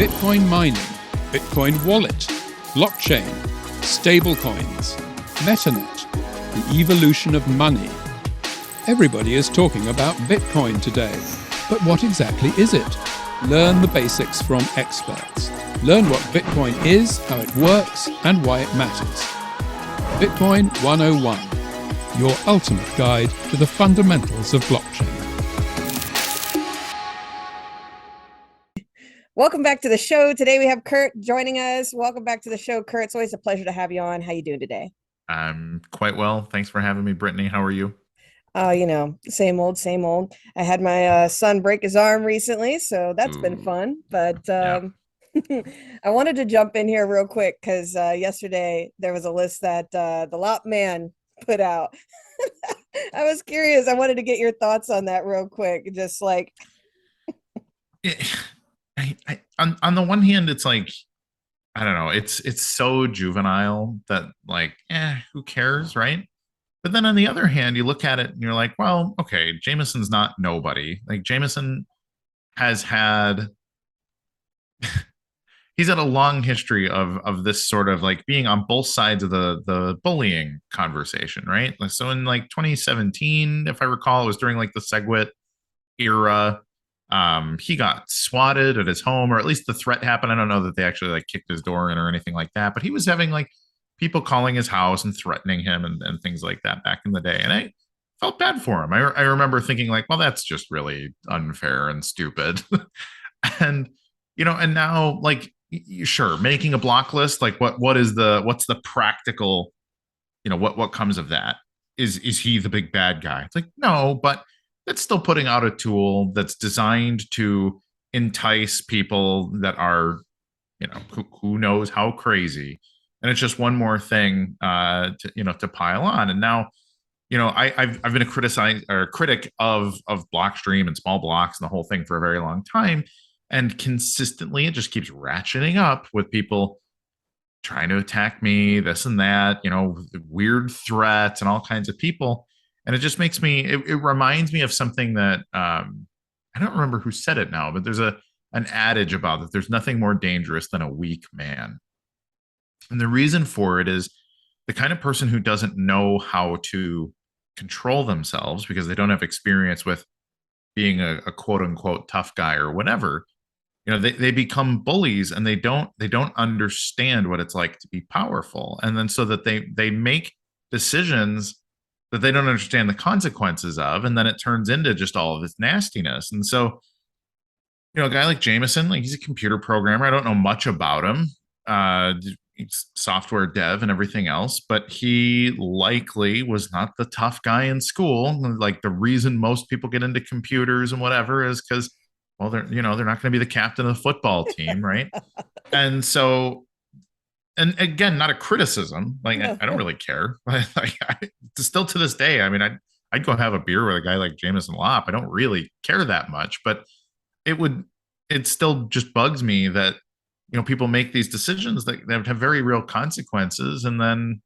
Bitcoin mining, Bitcoin wallet, blockchain, stablecoins, MetaNet, the evolution of money. Everybody is talking about Bitcoin today, but what exactly is it? Learn the basics from experts. Learn what Bitcoin is, how it works, and why it matters. Bitcoin 101, your ultimate guide to the fundamentals of blockchain. Welcome back to the show. Today we have Kurt joining us. Welcome back to the show, Kurt. It's always a pleasure to have you on. How you doing today? I'm quite well. Thanks for having me, Brittany. How are you? Same old, same old. I had my son break his arm recently, so that's been fun. But I wanted to jump in here real quick because yesterday there was a list that the Lop Man put out. I was curious. I wanted to get your thoughts on that real quick. Just like, on the one hand, it's like, I don't know. It's so juvenile that like, who cares, right? But then on the other hand, you look at it and you're like, well, okay, Jameson's not nobody. Like Jameson has had, he's had a long history of this sort of like being on both sides of the bullying conversation, right? So in like 2017, if I recall, it was during like the SegWit era. He got swatted at his home, or at least the threat happened. I don't know that they actually like kicked his door in or anything like that, but he was having like people calling his house and threatening him and things like that back in the day. And I felt bad for him. I remember thinking like, well, that's just really unfair and stupid. And, and now like, sure, making a block list, like what's the practical, what comes of that? Is he the big bad guy? It's like, no, but that's still putting out a tool that's designed to entice people that are, who knows how crazy. And it's just one more thing to pile on. And now, I've been a critic of Blockstream and small blocks and the whole thing for a very long time. And consistently it just keeps ratcheting up with people trying to attack me, this and that, weird threats and all kinds of people. And it just makes me, it reminds me of something that I don't remember who said it now, but there's an adage about that. There's nothing more dangerous than a weak man. And the reason for it is the kind of person who doesn't know how to control themselves because they don't have experience with being a quote unquote tough guy or whatever. They become bullies and they don't understand what it's like to be powerful. And then so that they make decisions that they don't understand the consequences of, and then it turns into just all of this nastiness. And so, a guy like Jameson, like he's a computer programmer. I don't know much about him. He's software dev and everything else, but he likely was not the tough guy in school. Like the reason most people get into computers and whatever is because, well, they're not going to be the captain of the football team, right? And so, and again, not a criticism. Like no. I don't really care. Still to this day, I mean, I'd go have a beer with a guy like Jameson Lop. I don't really care that much, but it still just bugs me that people make these decisions that have very real consequences, and then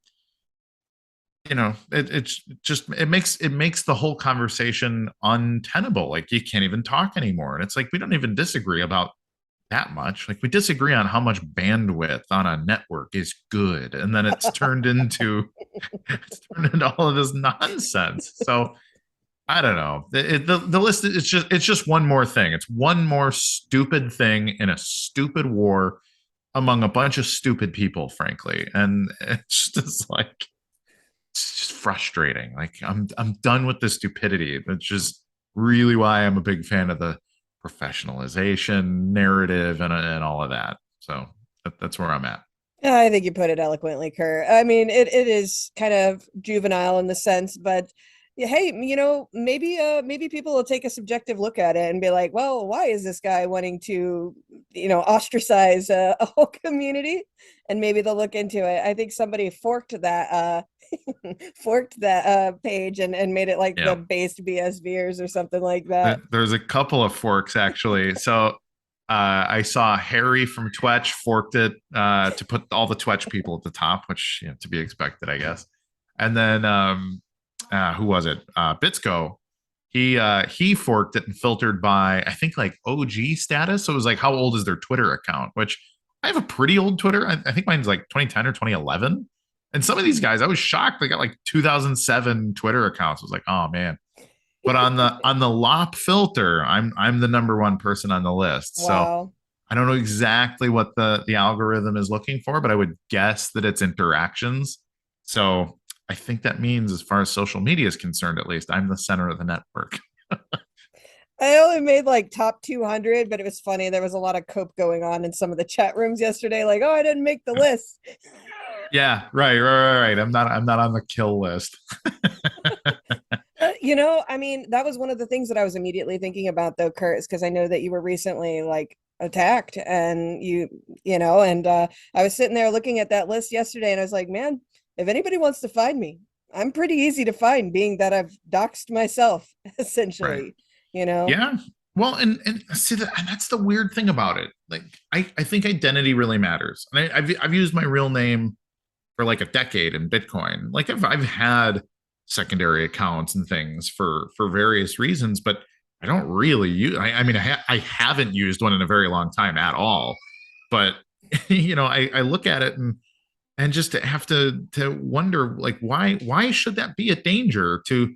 it makes the whole conversation untenable. Like you can't even talk anymore, and it's like we don't even disagree about that much. Like we disagree on how much bandwidth on a network is good, and then it's turned into all of this nonsense. So I don't know. The list it's just one more thing. It's one more stupid thing in a stupid war among a bunch of stupid people, frankly. And it's just like it's just frustrating. Like I'm done with the stupidity. That's just really why I'm a big fan of the professionalization narrative and all of that. So that's where I'm at. Yeah, I think you put it eloquently, Kurt. I mean, it is kind of juvenile in the sense, but hey, maybe people will take a subjective look at it and be like, well, why is this guy wanting to, ostracize a whole community? And maybe they'll look into it. I think somebody forked that page and made it like the based BSVers or something like that. There's a couple of forks actually. So I saw Harry from Twetch forked it to put all the Twetch people at the top, which to be expected, I guess. And then who was it? Bitsko. he forked it and filtered by, I think, like OG status. So it was like, how old is their Twitter account? Which I have a pretty old Twitter. I think mine's like 2010 or 2011. And some of these guys, I was shocked. They got like 2007 Twitter accounts. I was like, oh man. But on the LOP filter, I'm the number one person on the list. So Wow. I don't know exactly what the algorithm is looking for, but I would guess that it's interactions. So I think that means, as far as social media is concerned, at least, I'm the center of the network. I only made like top 200, but it was funny. There was a lot of cope going on in some of the chat rooms yesterday. Like, oh, I didn't make the list. Yeah, right. I'm not on the kill list. I mean, that was one of the things that I was immediately thinking about, though, Kurt, is because I know that you were recently like attacked, and I was sitting there looking at that list yesterday, and I was like, man, if anybody wants to find me, I'm pretty easy to find, being that I've doxed myself essentially. Right. You know? Yeah. Well, and see that, and that's the weird thing about it. Like, I think identity really matters, and I've used my real name for like a decade in Bitcoin. Like, I've had secondary accounts and things for various reasons, but I don't really use. I mean, I haven't used one in a very long time at all. But I look at it and just have to wonder, like, why should that be a danger to?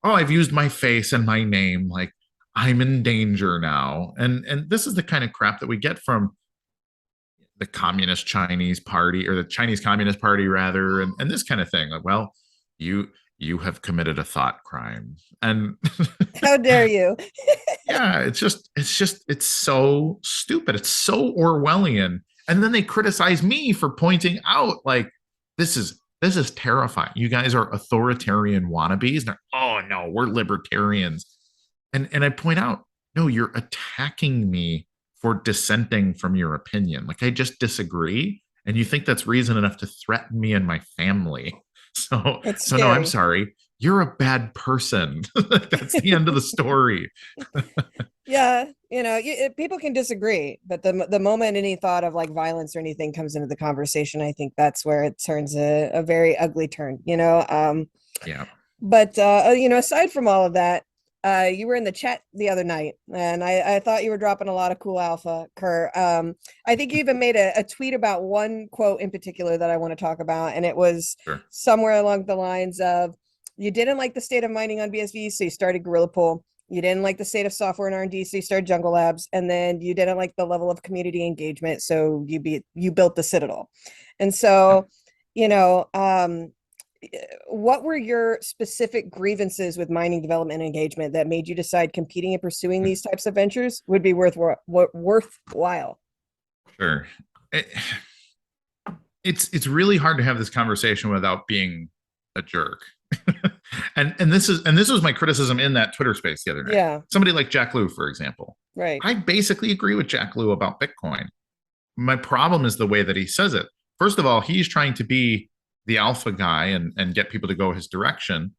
Oh, I've used my face and my name, like I'm in danger now. And this is the kind of crap that we get from the Communist Chinese Party, or the Chinese Communist Party rather, and this kind of thing. Like, well, you have committed a thought crime. And how dare you? yeah, it's so stupid. It's so Orwellian. And then they criticize me for pointing out, like, this is terrifying. You guys are authoritarian wannabes. And they're, oh no, we're libertarians. And I point out, no, you're attacking me for dissenting from your opinion. Like, I just disagree, and you think that's reason enough to threaten me and my family. So no, I'm sorry. You're a bad person. That's the end of the story. Yeah, people can disagree, but the moment any thought of like violence or anything comes into the conversation, I think that's where it turns a very ugly turn. Yeah. But aside from all of that, you were in the chat the other night, and I thought you were dropping a lot of cool alpha, Kurt. I think you even made a tweet about one quote in particular that I want to talk about, and it was somewhere along the lines of, you didn't like the state of mining on BSV, so you started Gorilla Pool. You didn't like the state of software and R&D, so you started Jungle Labs, and then you didn't like the level of community engagement, so you built the Citadel. And so, what were your specific grievances with mining development and engagement that made you decide competing and pursuing these types of ventures would be worthwhile? Sure. It's really hard to have this conversation without being a jerk. and this was my criticism in that Twitter space the other day. Yeah. Somebody like Jack Lew, for example. Right. I basically agree with Jack Lew about Bitcoin. My problem is the way that he says it. First of all, he's trying to be the alpha guy and get people to go his direction,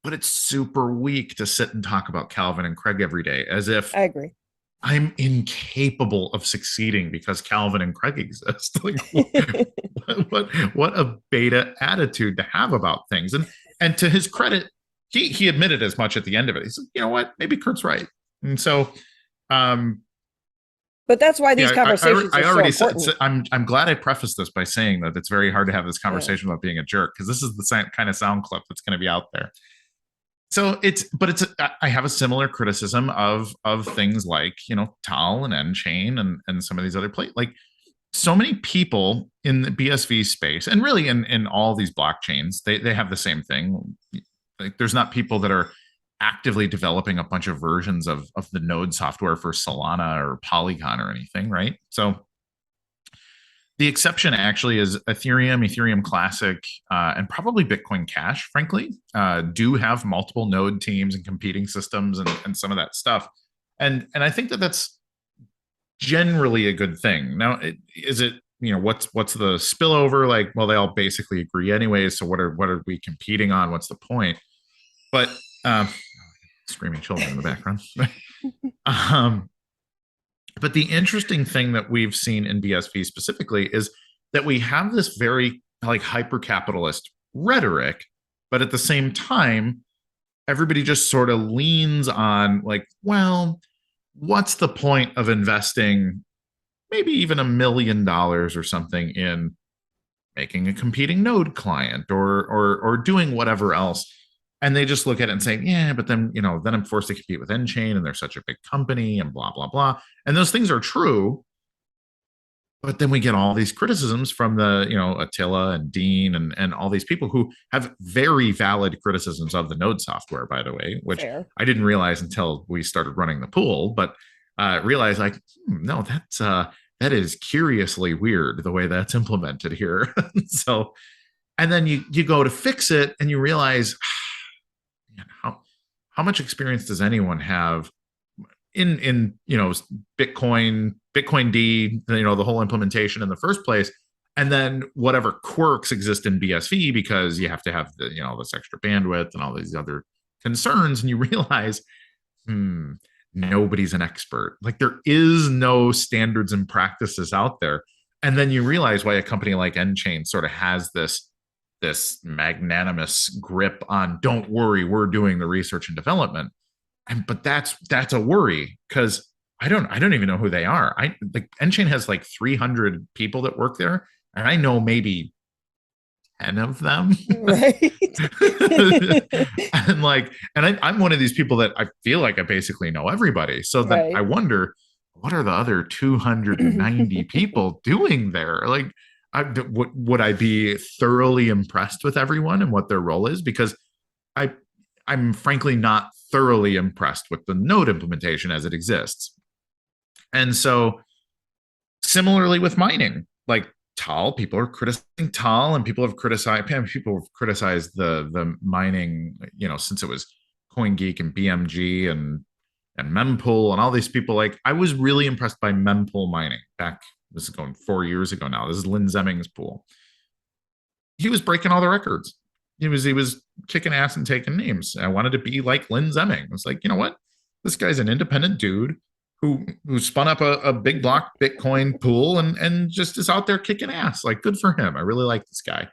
but it's super weak to sit and talk about Calvin and Craig every day, as if I agree. I'm incapable of succeeding because Calvin and Craig exist. Like, what a beta attitude to have about things. And to his credit, he admitted as much at the end of it. He said, you know what, maybe Kurt's right. And so, but that's why these conversations I already so important. said, I'm glad I prefaced this by saying that it's very hard to have this conversation without being a jerk, because this is the kind of sound clip that's going to be out there. So I have a similar criticism of things like, Tal and Nchain and some of these other like, so many people in the BSV space, and really in all these blockchains, they have the same thing. Like, there's not people that are actively developing a bunch of versions of the node software for Solana or Polygon or anything, right? So the exception actually is Ethereum Classic, and probably Bitcoin Cash, frankly, do have multiple node teams and competing systems and some of that stuff. And I think that's generally a good thing. Now, is it, what's the spillover? Like, well, they all basically agree anyway, so what are we competing on? What's the point? But screaming children in the background. But the interesting thing that we've seen in BSV specifically is that we have this very like hyper-capitalist rhetoric, but at the same time, everybody just sort of leans on like, well, what's the point of investing maybe even $1 million or something in making a competing node client or doing whatever else. And they just look at it and say, yeah, but then, then I'm forced to compete with Nchain and they're such a big company and blah, blah, blah. And those things are true. But then we get all these criticisms from the, Attila and Dean and all these people who have very valid criticisms of the node software, by the way, which Fair. I didn't realize until we started running the pool, but realized like, no, that is curiously weird the way that's implemented here. So, and then you go to fix it and you realize man, how much experience does anyone have in Bitcoin D, the whole implementation in the first place, and then whatever quirks exist in BSV because you have to have the this extra bandwidth and all these other concerns, and you realize, nobody's an expert. Like there is no standards and practices out there, and then you realize why a company like Nchain sort of has this magnanimous grip on, don't worry, we're doing the research and development. But that's a worry because I don't even know who they are. Nchain has like 300 people that work there, and I know maybe 10 of them. Right. and I'm one of these people that I feel like I basically know everybody. So then Right. I wonder, what are the other 290 people doing there? Like, would I be thoroughly impressed with everyone and what their role is? Because I'm frankly not thoroughly impressed with the node implementation as it exists. And so similarly with mining, like Tal, people are criticizing Tal, and people have criticized the mining, since it was CoinGeek and BMG and Mempool and all these people. Like I was really impressed by Mempool mining back, this is going 4 years ago now. This is Lynn Zemming's pool. He was breaking all the records. He was kicking ass and taking names. I wanted to be like Lynn Zemming. I was like, you know what? This guy's an independent dude who spun up a big block Bitcoin pool and just is out there kicking ass. Like, good for him. I really like this guy.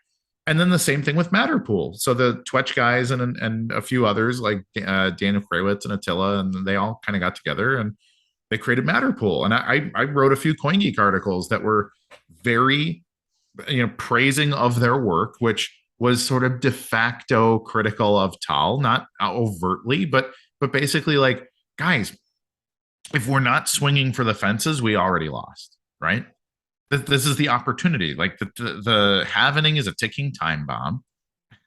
And then the same thing with Matterpool. So the Twetch guys and a few others like Daniel Krawitz and Attila, and they all kind of got together and they created Matterpool. And I wrote a few CoinGeek articles that were very, praising of their work, which was sort of de facto critical of Tal, not overtly, but basically like, guys, if we're not swinging for the fences, we already lost, right? This is the opportunity. Like the halvening is a ticking time bomb,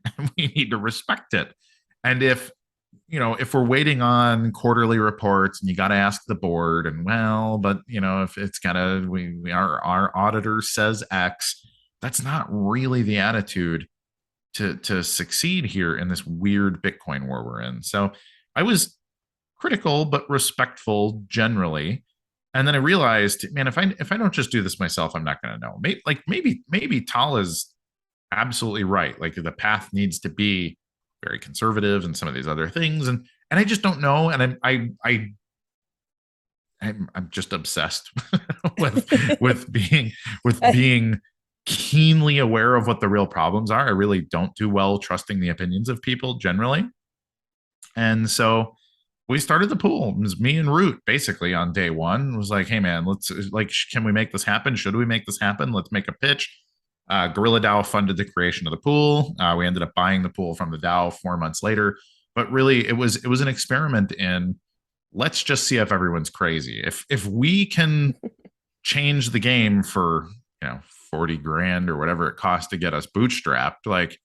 and we need to respect it. And if we're waiting on quarterly reports, and you got to ask the board, and but if it's gotta, our auditor says X, that's not really the attitude to succeed here in this weird Bitcoin war we're in. So I was critical but respectful generally, and then I realized, man, if I don't just do this myself, I'm not going to know. Maybe Tal is absolutely right. Like the path needs to be very conservative and some of these other things, and I just don't know. And I'm just obsessed with being keenly aware of what the real problems are. I really don't do well trusting the opinions of people generally. And so we started the pool. It was me and Root basically on day one. It was like, hey man, can we make this happen? Should we make this happen? Let's make a pitch. Gorilla DAO funded the creation of the pool. We ended up buying the pool from the DAO 4 months later. But really it was an experiment in, let's just see if everyone's crazy. If we can change the game for 40 grand or whatever it costs to get us bootstrapped, like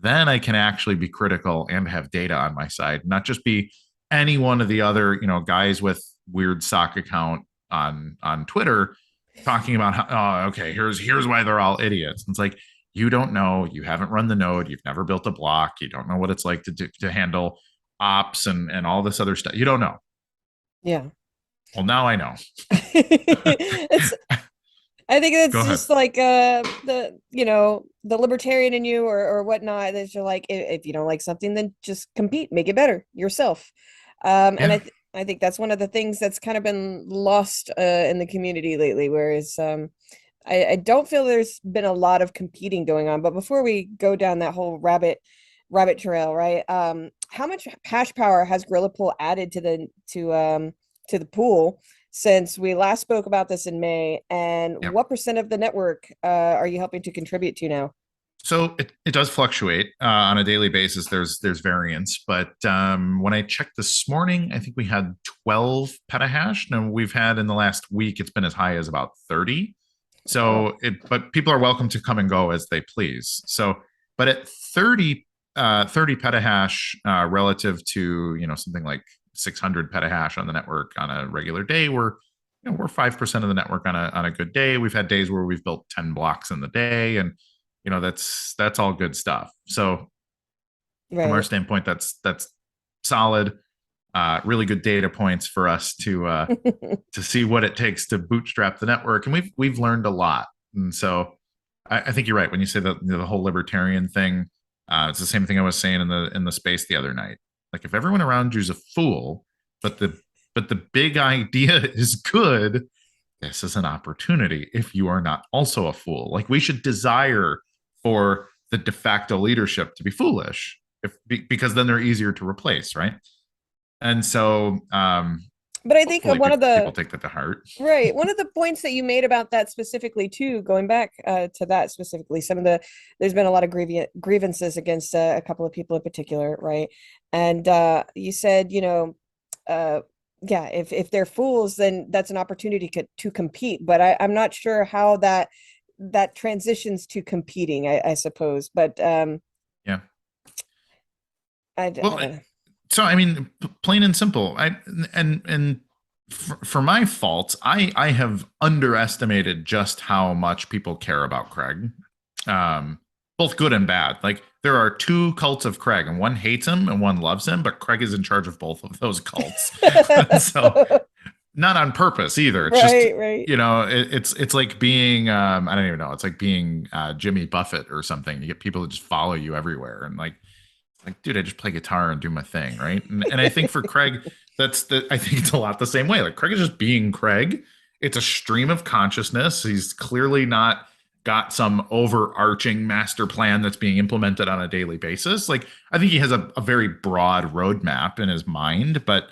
then I can actually be critical and have data on my side, not just be any one of the other guys with weird sock account on Twitter talking about how, okay, here's why they're all idiots. And it's like, you don't know, you haven't run the node, you've never built a block, you don't know what it's like to handle ops and all this other stuff. You don't know. Yeah. Well, now I know. I think it's just like the libertarian in you or whatnot, that you're like, if you don't like something, then just compete, make it better yourself. And I think that's one of the things that's kind of been lost in the community lately, whereas I don't feel there's been a lot of competing going on. But before we go down that whole rabbit trail, right? how much hash power has Gorilla Pool added to the pool since we last spoke about this in May? And Yep. what percent of the network are you helping to contribute to now? So it does fluctuate on a daily basis. There's variance, but when I checked this morning, I think we had 12 petahash. Now we've had in the last week, it's been as high as about 30. So but people are welcome to come and go as they please. So, but at 30 petahash relative to something like 600 petahash on the network on a regular day, we're 5% of the network on a good day. We've had days where we've built 10 blocks in the day, and that's all good stuff. So from our standpoint, that's solid, really good data points for us to see what it takes to bootstrap the network, and we've learned a lot. And so I think you're right when you say that the whole libertarian thing. It's the same thing I was saying in the space the other night. Like, if everyone around you is a fool, but the big idea is good, this is an opportunity if you are not also a fool. Like, we should desire for the de facto leadership to be foolish, because then they're easier to replace, right? And so but I think one of the people take that to heart. Right. One of the points that you made about that specifically too, going back to that specifically, there's been a lot of grievances against a couple of people in particular, right? And you said, yeah, if they're fools, then that's an opportunity to compete. But I'm not sure how that transitions to competing, I suppose. But yeah. I don't know. So, I mean, plain and simple, for my faults, I have underestimated just how much people care about Craig, both good and bad. Like, there are two cults of Craig, and one hates him and one loves him, but Craig is in charge of both of those cults. So, not on purpose either. It's right. It's like being I don't even know. It's like being Jimmy Buffett or something. You get people to just follow you everywhere, and like, dude, I just play guitar and do my thing, right? And I think for Craig, I think it's a lot the same way. Like, Craig is just being Craig. It's a stream of consciousness. He's clearly not got some overarching master plan that's being implemented on a daily basis. Like, I think he has a very broad roadmap in his mind, but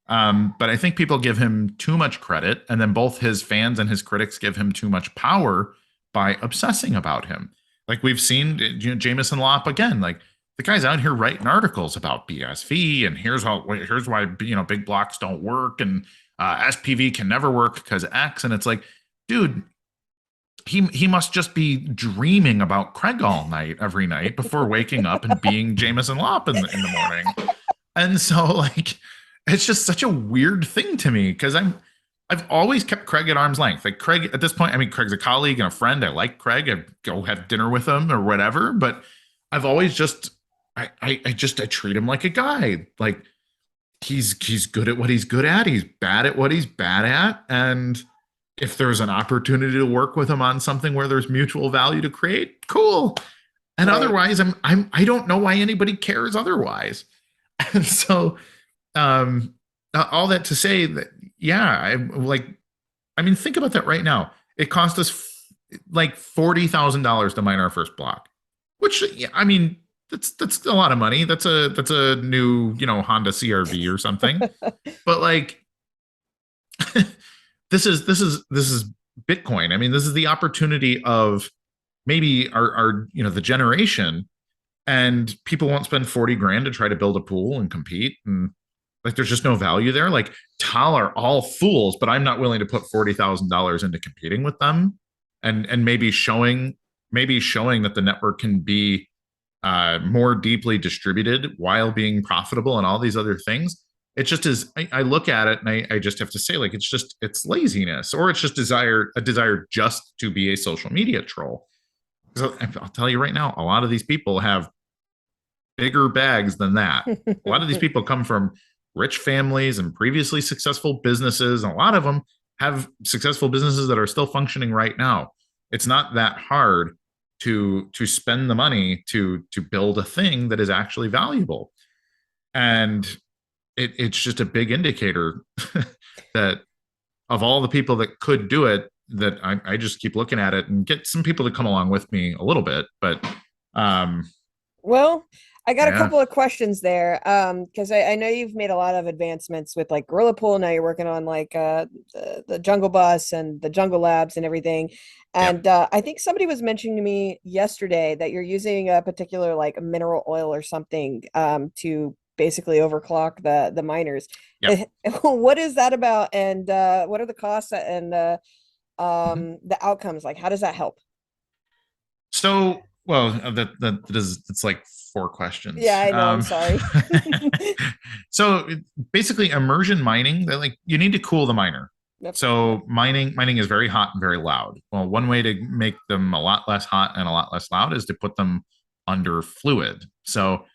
I think people give him too much credit, and then both his fans and his critics give him too much power by obsessing about him. Like, we've seen, Jameson Lopp again, like, the guy's out here writing articles about BSV, and here's why big blocks don't work, and SPV can never work because X. And it's like, dude, he must just be dreaming about Craig all night, every night, before waking up and being Jameson Lopp in the morning. And so, like, it's just such a weird thing to me, because I've always kept Craig at arm's length. Like, Craig, at this point, I mean, Craig's a colleague and a friend. I like Craig. I go have dinner with him or whatever, but I've always just I treat him like a guy. Like, he's good at what he's good at. He's bad at what he's bad at. And if there's an opportunity to work with him on something where there's mutual value to create, cool. And otherwise, I don't know why anybody cares otherwise. And so, all that to say that, yeah, I mean, think about that right now. It cost us like $40,000 to mine our first block, which, I mean, that's a lot of money. That's a new, Honda CRV or something. But like, this is Bitcoin. I mean, this is the opportunity of maybe our the generation, and people won't spend 40 grand to try to build a pool and compete. And like, there's just no value there. Like, Tal are all fools, but I'm not willing to put $40,000 into competing with them, and maybe showing that the network can be more deeply distributed while being profitable and all these other things. It just is. I look at it and I just have to say, like, it's laziness, or it's just a desire just to be a social media troll. So I'll tell you right now, a lot of these people have bigger bags than that. A lot of these people come from rich families and previously successful businesses, and a lot of them have successful businesses that are still functioning right now. It's not that hard to spend the money to build a thing that is actually valuable. And it's just a big indicator that of all the people that could do it, that I just keep looking at it and get some people to come along with me a little bit. But well, I got a Yeah. couple of questions there. Because I know you've made a lot of advancements with like Gorilla Pool. Now you're working on like the Jungle Bus and the Jungle Labs and everything. Yep. And I think somebody was mentioning to me yesterday that you're using a particular like mineral oil or something to basically overclock the miners. Yep. What is that about? And what are the costs and Mhm. the outcomes? Like, how does that help? So, well, that is, it's like four questions. Yeah, I know. I'm sorry. So basically, immersion mining, they're like you need to cool the miner. Yep. So mining is very hot and very loud. Well, one way to make them a lot less hot and a lot less loud is to put them under fluid. So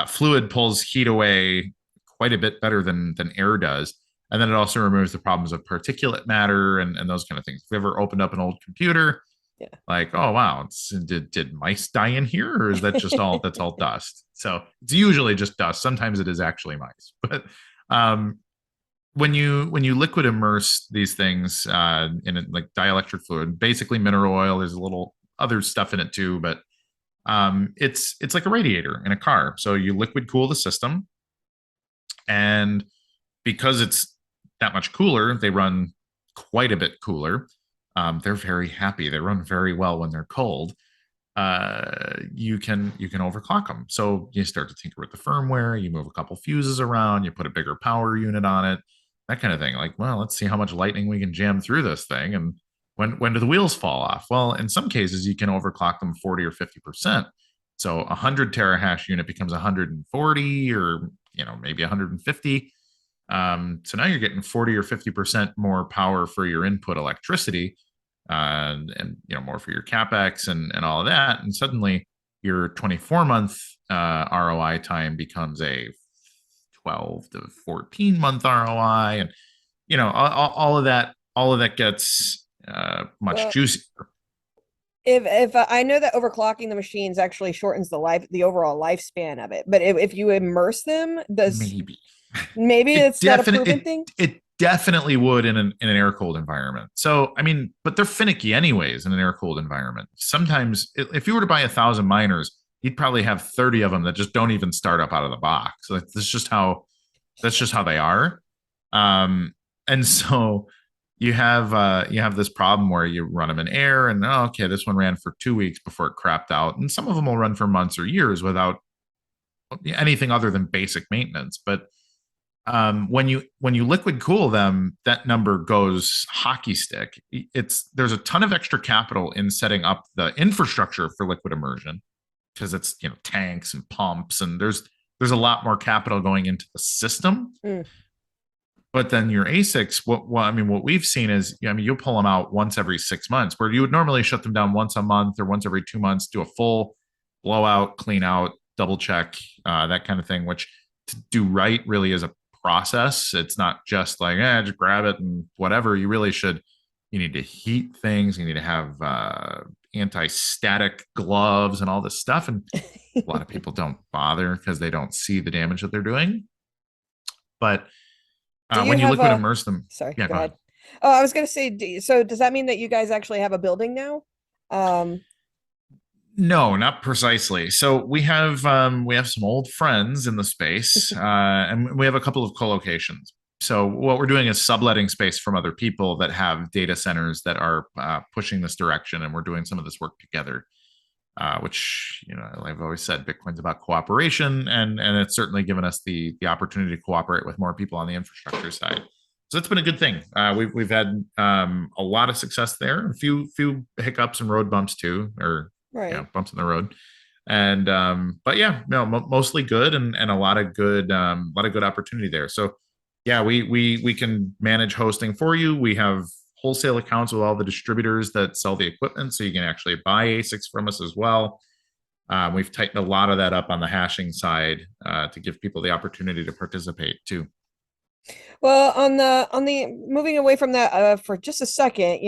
fluid pulls heat away quite a bit better than air does. And then it also removes the problems of particulate matter and those kind of things. If you ever opened up an old computer, Yeah. like, oh wow, did mice die in here, or is that just all that's all dust? So it's usually just dust. Sometimes it is actually mice, but um, when you liquid immerse these things in like dielectric fluid, basically mineral oil, there's a little other stuff in it too, but it's like a radiator in a car. So you liquid cool the system, and because it's that much cooler, they run quite a bit cooler. They're very happy. They run very well when they're cold. You can overclock them. So you start to tinker with the firmware. You move a couple fuses around. You put a bigger power unit on it. That kind of thing. Like, well, let's see how much lightning we can jam through this thing, and when do the wheels fall off? Well, in some cases, you can overclock them 40 or 50%. So a 100 terahash unit becomes 140, or maybe 150. So now you're getting 40 or 50% more power for your input electricity, and more for your capex and all of that. And suddenly your 24-month ROI time becomes a 12 to 14-month ROI, and all of that gets much Well, juicier. if I know that overclocking the machines actually shortens the overall lifespan of it, but if you immerse them, does Maybe maybe it it's not a proven definitely thing? it definitely would in an air cooled environment. So I mean, but they're finicky anyways in an air cooled environment. Sometimes if you were to buy 1,000 miners, you'd probably have 30 of them that just don't even start up out of the box. So that's just how they are. And so you have this problem where you run them in air, and okay, this one ran for 2 weeks before it crapped out, and some of them will run for months or years without anything other than basic maintenance. But when you liquid cool them, that number goes hockey stick. There's a ton of extra capital in setting up the infrastructure for liquid immersion, because it's tanks and pumps, and there's a lot more capital going into the system. Mm. But then your ASICs, what we've seen is, you'll pull them out once every 6 months, where you would normally shut them down once a month or once every 2 months, do a full blowout, clean out, double check, that kind of thing, which to do right really is a process. It's not just like, just grab it and whatever. You need to heat things. You need to have anti-static gloves and all this stuff. And a lot of people don't bother because they don't see the damage that they're doing. But Do you when you have liquid a immerse them, sorry, yeah, go go ahead. ahead. Oh, I was gonna say, so does that mean that you guys actually have a building now? Um, No, not precisely. So we have some old friends in the space, and we have a couple of co-locations. So what we're doing is subletting space from other people that have data centers that are pushing this direction, and we're doing some of this work together. Which I've always said, Bitcoin's about cooperation, and it's certainly given us the opportunity to cooperate with more people on the infrastructure side. So it's been a good thing. We've had a lot of success there, a few hiccups and road bumps too, or right. bumps in the road. And but yeah, no, mostly good, and a lot of good opportunity there. So yeah, we can manage hosting for you. We have wholesale accounts with all the distributors that sell the equipment, so you can actually buy ASICs from us as well. We've tightened a lot of that up on the hashing side to give people the opportunity to participate too. Well, on the moving away from that for just a second,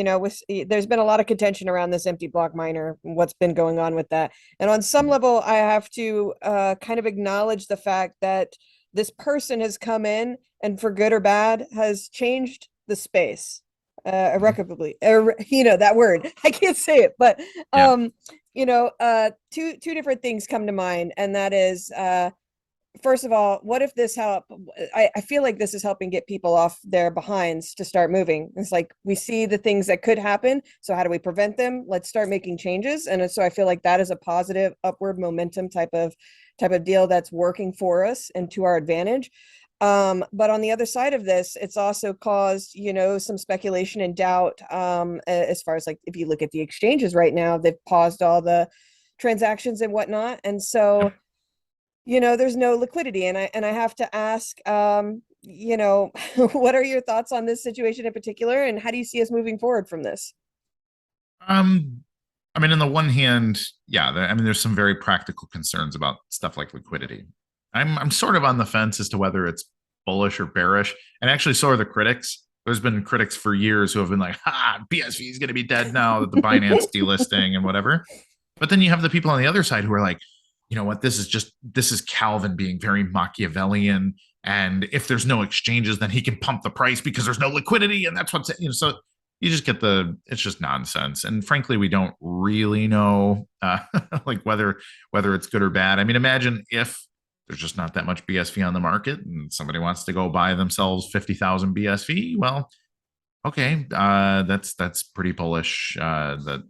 there's been a lot of contention around this empty block miner, and what's been going on with that. And on some level, I have to kind of acknowledge the fact that this person has come in and for good or bad has changed the space Mhm. irrecoverably. That word. I can't say it, but Yeah. um two different things come to mind, and that is, first of all, what if this help? I feel like this is helping get people off their behinds to start moving. It's like we see the things that could happen. So how do we prevent them? Let's start making changes. And so I feel like that is a positive upward momentum type of deal that's working for us and to our advantage. But on the other side of this, it's also caused, some speculation and doubt, as far as like, if you look at the exchanges right now, they've paused all the transactions and whatnot. And so, there's no liquidity. And I have to ask, what are your thoughts on this situation in particular? And how do you see us moving forward from this? I mean, on the one hand, yeah, there's some very practical concerns about stuff like liquidity. I'm sort of on the fence as to whether it's bullish or bearish. And actually, so are the critics. There's been critics for years who have been like, BSV is going to be dead now that the Binance delisting and whatever. But then you have the people on the other side who are like, you know what, this is Calvin being very Machiavellian. And if there's no exchanges, then he can pump the price because there's no liquidity. And that's what's, so you just get it's just nonsense. And frankly, we don't really know like whether it's good or bad. I mean, imagine if there's just not that much BSV on the market and somebody wants to go buy themselves 50,000 BSV. Well, okay, that's pretty bullish. That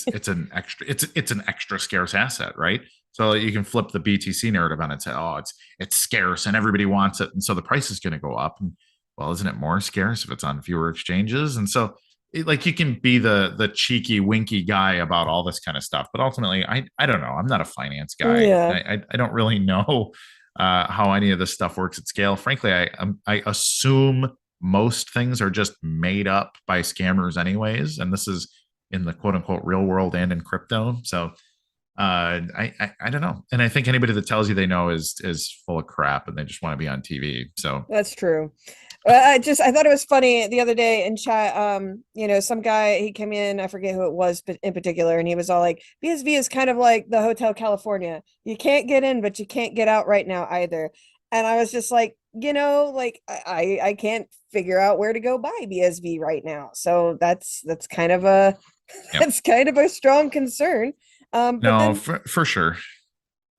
it's an extra scarce asset, right? So you can flip the BTC narrative on it and say, oh, it's scarce and everybody wants it, and so the price is going to go up. And well, isn't it more scarce if it's on fewer exchanges? And so like you can be the cheeky winky guy about all this kind of stuff, but ultimately I don't know, I'm not a finance guy. Yeah. I don't really know how any of this stuff works at scale. Frankly, I assume most things are just made up by scammers anyways, and this is in the quote unquote real world and in crypto. So I don't know, and I think anybody that tells you they know is full of crap and they just want to be on TV. So That's true. I thought it was funny the other day in chat. Some guy, he came in, I forget who it was, but in particular, and he was all like, BSV is kind of like the Hotel California. You can't get in, but you can't get out right now either. And I was just like, like I can't figure out where to go buy BSV right now. So that's kind of a that's kind of a strong concern. But no, then, for sure.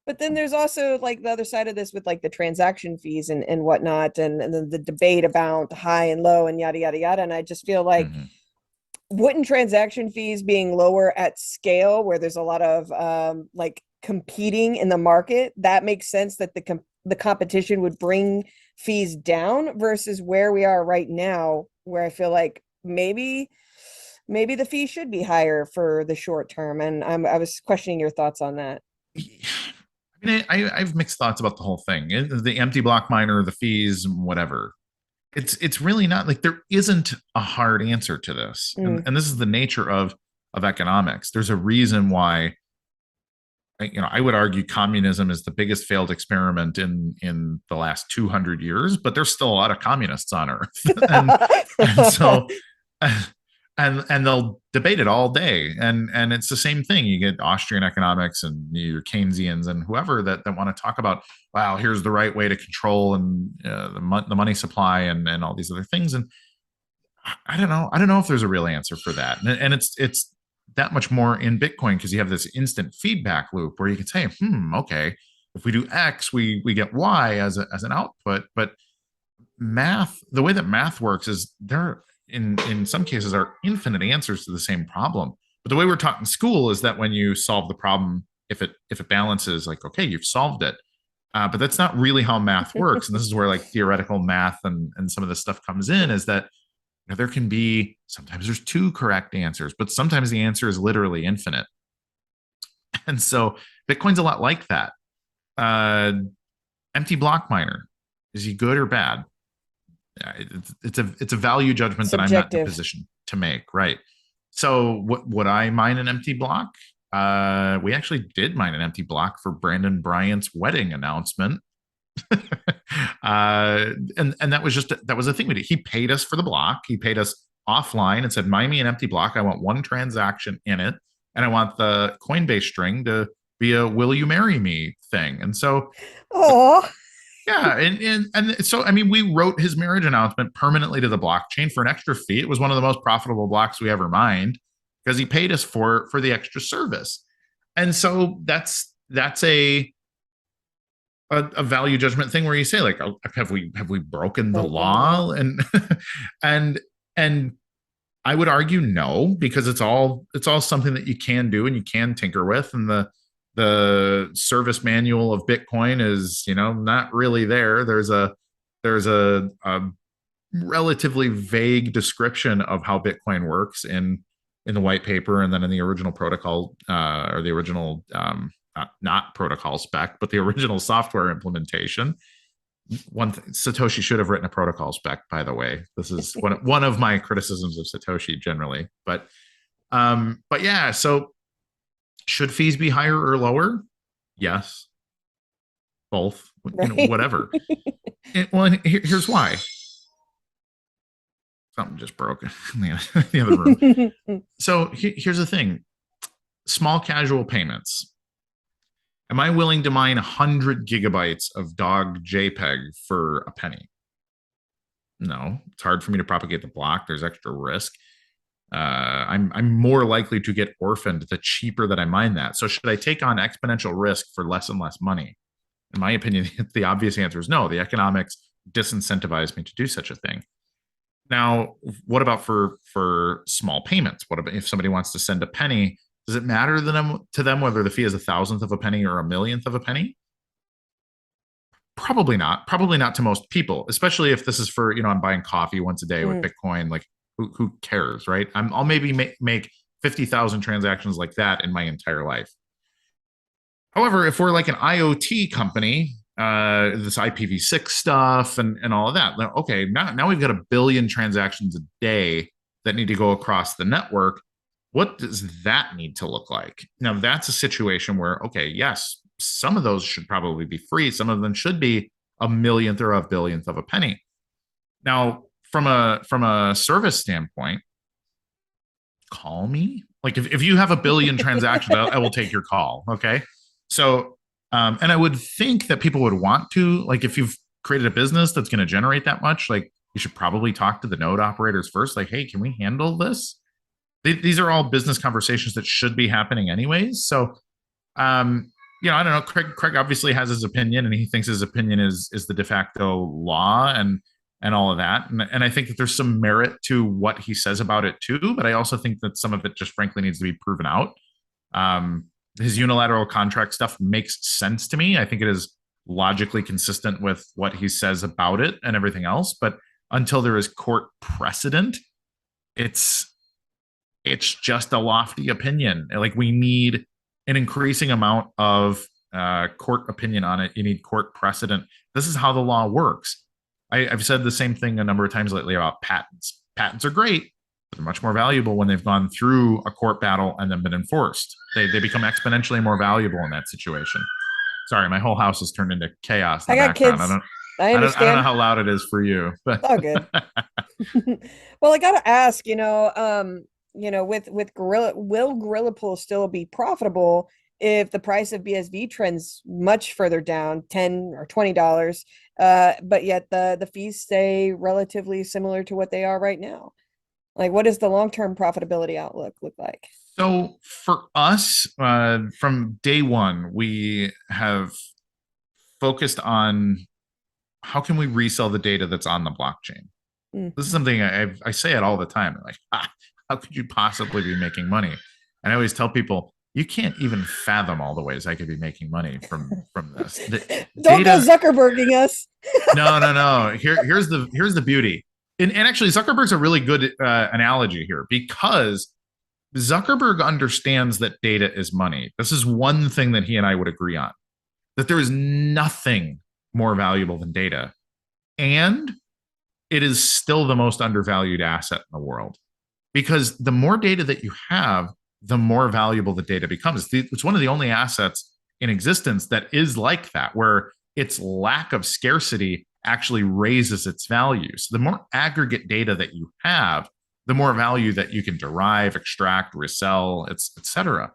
But then there's also like the other side of this with like the transaction fees and whatnot, and then the debate about high and low and yada, yada, yada. And I just feel like, wouldn't transaction fees being lower at scale where there's a lot of like competing in the market, that makes sense that the competition would bring fees down versus where we are right now, where I feel like maybe the fee should be higher for the short term. And I was questioning your thoughts on that. I mean, I've mixed thoughts about the whole thing. The empty block miner, the fees, whatever. It's really not like there isn't a hard answer to this. And this is the nature of economics. There's a reason why, I would argue communism is the biggest failed experiment in the last 200 years, but there's still a lot of communists on Earth. and so and they'll debate it all day, and it's the same thing. You get Austrian economics and your Keynesians and whoever that want to talk about, wow, here's the right way to control and the money supply and all these other things. And I don't know if there's a real answer for that. And it's that much more in Bitcoin because you have this instant feedback loop where you can say, okay, if we do X, we get Y as an output. But math, the way that math works is there in some cases are infinite answers to the same problem. But the way we're taught in school is that when you solve the problem, if it balances, like, okay, you've solved it. But that's not really how math works. And this is where like theoretical math and some of this stuff comes in, is that there can be, sometimes there's two correct answers, but sometimes the answer is literally infinite. And so Bitcoin's a lot like that. Empty block miner, is he good or bad? It's a value judgment that I'm not in a position to make, right? So would I mine an empty block? We actually did mine an empty block for Brandon Bryant's wedding announcement. And that was a thing we did. He paid us for the block. He paid us offline and said, mine me an empty block. I want one transaction in it, and I want the Coinbase string to be a "Will you marry me" thing. And so, yeah, and so I mean, we wrote his marriage announcement permanently to the blockchain for an extra fee. It was one of the most profitable blocks we ever mined because he paid us for the extra service. And so that's a value judgment thing where you say like, oh, have we broken the law? And and I would argue no, because it's all something that you can do and you can tinker with, and the service manual of Bitcoin is, not really there. There's a relatively vague description of how Bitcoin works in the white paper, and then in the original protocol, or the original not protocol spec, but the original software implementation. Satoshi should have written a protocol spec, by the way. This is one of my criticisms of Satoshi generally. But yeah, so should fees be higher or lower? Yes. Both. Right. Whatever. Here's why. Something just broke in the other room. So here's the thing. Small casual payments. Am I willing to mine 100 gigabytes of dog JPEG for a penny? No, it's hard for me to propagate the block. There's extra risk. I'm more likely to get orphaned the cheaper that I mine that. So should I take on exponential risk for less and less money? In my opinion, the obvious answer is no. The economics disincentivize me to do such a thing. Now, what about for small payments? What about if somebody wants to send a penny? Does it matter to them whether the fee is 1,000th of a penny or 1,000,000th of a penny? Probably not. Probably not to most people, especially if this is for, I'm buying coffee once a day with Bitcoin. Like, who cares, right? I'll maybe make 50,000 transactions like that in my entire life. However, if we're like an IoT company, this IPv6 stuff and all of that, okay, now we've got 1 billion transactions a day that need to go across the network. What does that need to look like? Now, that's a situation where, okay, yes, some of those should probably be free. Some of them should be 1,000,000th or 1,000,000th of a penny. Now, from a service standpoint, call me. Like if you have 1 billion transactions, I will take your call. Okay. So, and I would think that people would want to, like, if you've created a business that's going to generate that much, like, you should probably talk to the node operators first. Like, hey, can we handle this? These are all business conversations that should be happening anyways. So, I don't know. Craig obviously has his opinion, and he thinks his opinion is the de facto law and all of that. And I think that there's some merit to what he says about it too. But I also think that some of it just frankly needs to be proven out. His unilateral contract stuff makes sense to me. I think it is logically consistent with what he says about it and everything else. But until there is court precedent, it's just a lofty opinion. Like, we need an increasing amount of court opinion on it. You need court precedent. This is how the law works. I've said the same thing a number of times lately about patents. Patents are great, but they're much more valuable when they've gone through a court battle and then been enforced. They become exponentially more valuable in that situation. Sorry, my whole house has turned into chaos in the background. Kids. I understand. I don't know how loud it is for you, but it's all good. Well, I got to ask, with Gorilla, will Gorilla Pool still be profitable if the price of BSV trends much further down, $10 or $20, but yet the fees stay relatively similar to what they are right now? Like, what does the long-term profitability outlook look like? So for us, from day one, we have focused on how can we resell the data that's on the blockchain. This is something I say it all the time. Like, how could you possibly be making money? And I always tell people, you can't even fathom all the ways I could be making money from this. Don't go Zuckerberging us. No. Here's the beauty. And actually, Zuckerberg's a really good analogy here, because Zuckerberg understands that data is money. This is one thing that he and I would agree on, that there is nothing more valuable than data. And it is still the most undervalued asset in the world, because the more data that you have, the more valuable the data becomes. It's one of the only assets in existence that is like that, where its lack of scarcity actually raises its value. So the more aggregate data that you have, the more value that you can derive, extract, resell, et cetera.